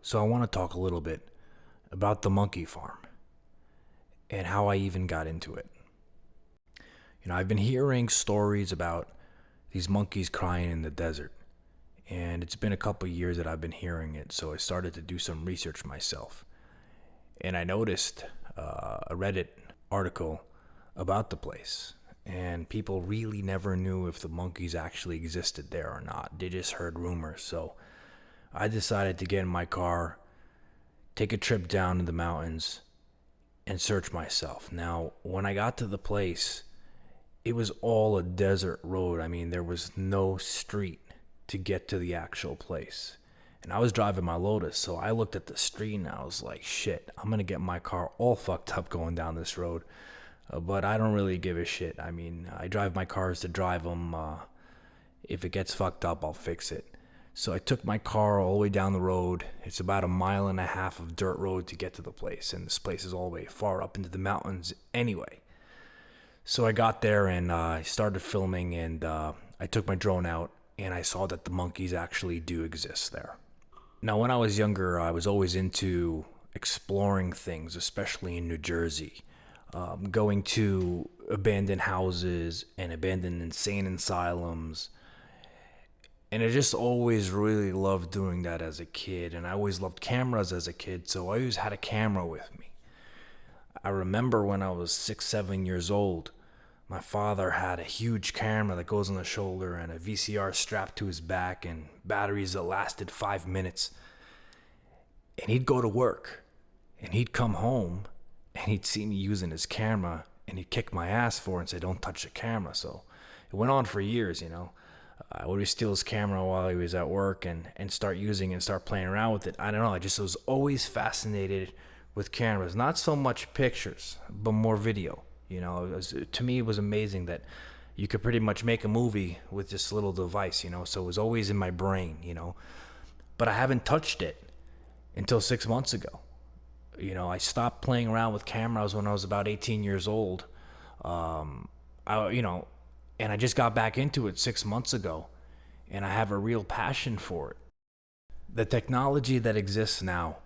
So I want to talk a little bit about the monkey farm and how I even got into it. I've been hearing stories about these monkeys crying in the desert, and it's been a couple years that I've been hearing it, so I started to do some research myself. And I noticed a Reddit article about the place, and people really never knew if the monkeys actually existed there or not. They just heard rumors. So I decided to get in my car, take a trip down to the mountains, and search myself. Now, when I got to the place, it was all a desert road. I mean, there was no street to get to the actual place. And I was driving my Lotus, so I looked at the street and I was like, shit, I'm going to get my car all fucked up going down this road. But I don't really give a shit. I mean, I drive my cars to drive them. If it gets fucked up, I'll fix it. So I took my car all the way down the road. It's about 1.5 miles of dirt road to get to the place. And this place is all the way far up into the mountains anyway. So I got there and I started filming, and I took my drone out and I saw that the monkeys actually do exist there. Now, when I was younger, I was always into exploring things, especially in New Jersey. Going to abandoned houses and abandoned insane asylums. And I just always really loved doing that as a kid. And I always loved cameras as a kid, so I always had a camera with me. I remember when I was 6, 7 years old, my father had a huge camera that goes on the shoulder and a VCR strapped to his back and batteries that lasted 5 minutes. And he'd go to work and he'd come home and he'd see me using his camera and he'd kick my ass for it and say, don't touch the camera. So it went on for years, I would always steal his camera while he was at work and start using it and start playing around with it. I don't know, I just was always fascinated with cameras. Not so much pictures, but more video. To me, it was amazing that you could pretty much make a movie with this little device, so it was always in my brain, But I haven't touched it until 6 months ago. I stopped playing around with cameras when I was about 18 years old. And I just got back into it 6 months ago, and I have a real passion for it. The technology that exists now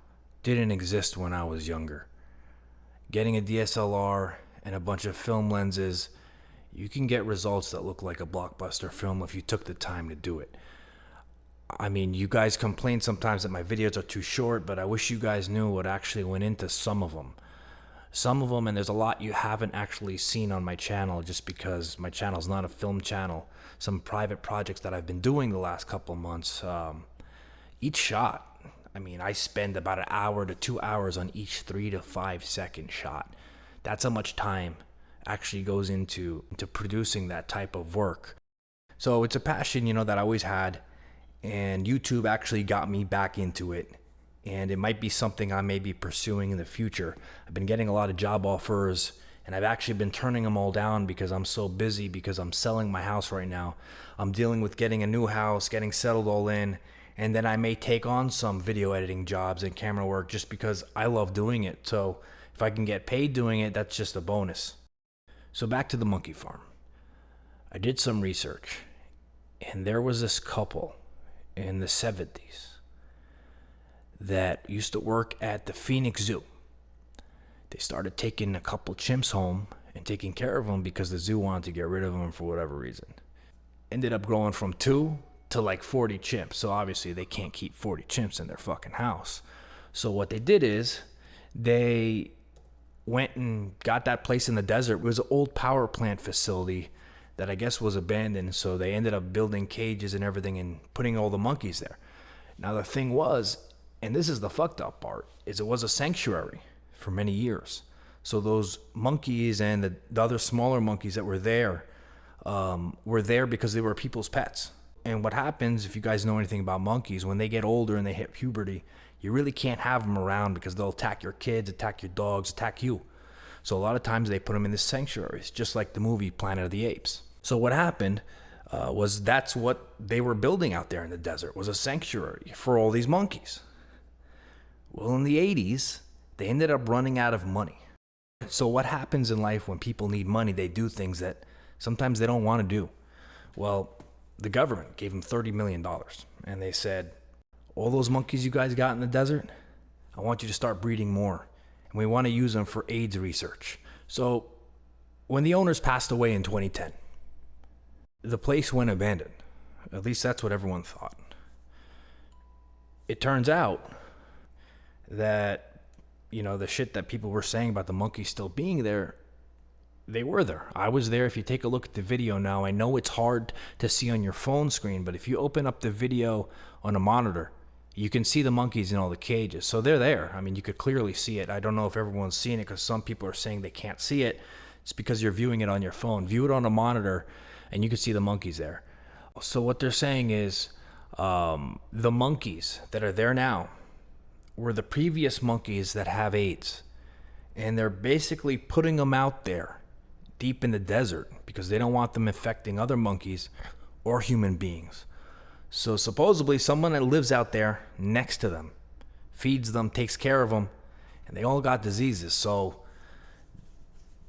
didn't exist when I was younger. Getting a DSLR and a bunch of film lenses, you can get results that look like a blockbuster film if you took the time to do it. I mean, you guys complain sometimes that my videos are too short, but I wish you guys knew what actually went into some of them. And there's a lot you haven't actually seen on my channel just because my channel is not a film channel. Some private projects that I've been doing the last couple of months. Each shot, I spend about 1 hour to 2 hours on each 3 to 5 second shot. That's how much time actually goes into producing that type of work. So it's a passion, that I always had, and YouTube actually got me back into it. And it might be something I may be pursuing in the future. I've been getting a lot of job offers, and I've actually been turning them all down because I'm so busy, because I'm selling my house right now. I'm dealing with getting a new house, getting settled all in, and then I may take on some video editing jobs and camera work just because I love doing it. So if I can get paid doing it, that's just a bonus. So back to the monkey farm. I did some research, and there was this couple in the 70s that used to work at the Phoenix Zoo. They started taking a couple chimps home and taking care of them because the zoo wanted to get rid of them for whatever reason. Ended up growing from 2 to like 40 chimps. So obviously they can't keep 40 chimps in their fucking house. So what they did is they went and got that place in the desert. It was an old power plant facility that I guess was abandoned. So they ended up building cages and everything and putting all the monkeys there. Now the thing was, and this is the fucked up part, is it was a sanctuary for many years. So those monkeys and the other smaller monkeys that were there because they were people's pets. And what happens, if you guys know anything about monkeys, when they get older and they hit puberty, you really can't have them around because they'll attack your kids, attack your dogs, attack you. So a lot of times they put them in the sanctuaries, just like the movie Planet of the Apes. So what happened was that's what they were building out there in the desert, was a sanctuary for all these monkeys. Well, in the 80s, they ended up running out of money. So what happens in life when people need money? They do things that sometimes they don't want to do. Well, the government gave them $30 million, and they said, all those monkeys you guys got in the desert, I want you to start breeding more. And we want to use them for AIDS research. So when the owners passed away in 2010, the place went abandoned. At least that's what everyone thought. It turns out that, the shit that people were saying about the monkeys still being there, they were there. I was there. If you take a look at the video now, I know it's hard to see on your phone screen, but if you open up the video on a monitor, you can see the monkeys in all the cages. So they're there. I mean, you could clearly see it. I don't know if everyone's seen it because some people are saying they can't see it. It's because you're viewing it on your phone. View it on a monitor and you can see the monkeys there. So what they're saying is the monkeys that are there now were the previous monkeys that have AIDS. And they're basically putting them out there deep in the desert because they don't want them infecting other monkeys or human beings. So supposedly someone that lives out there next to them feeds them, takes care of them, and they all got diseases. So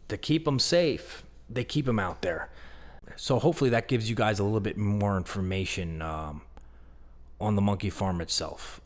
to keep them safe, they keep them out there. So hopefully that gives you guys a little bit more information on the monkey farm itself.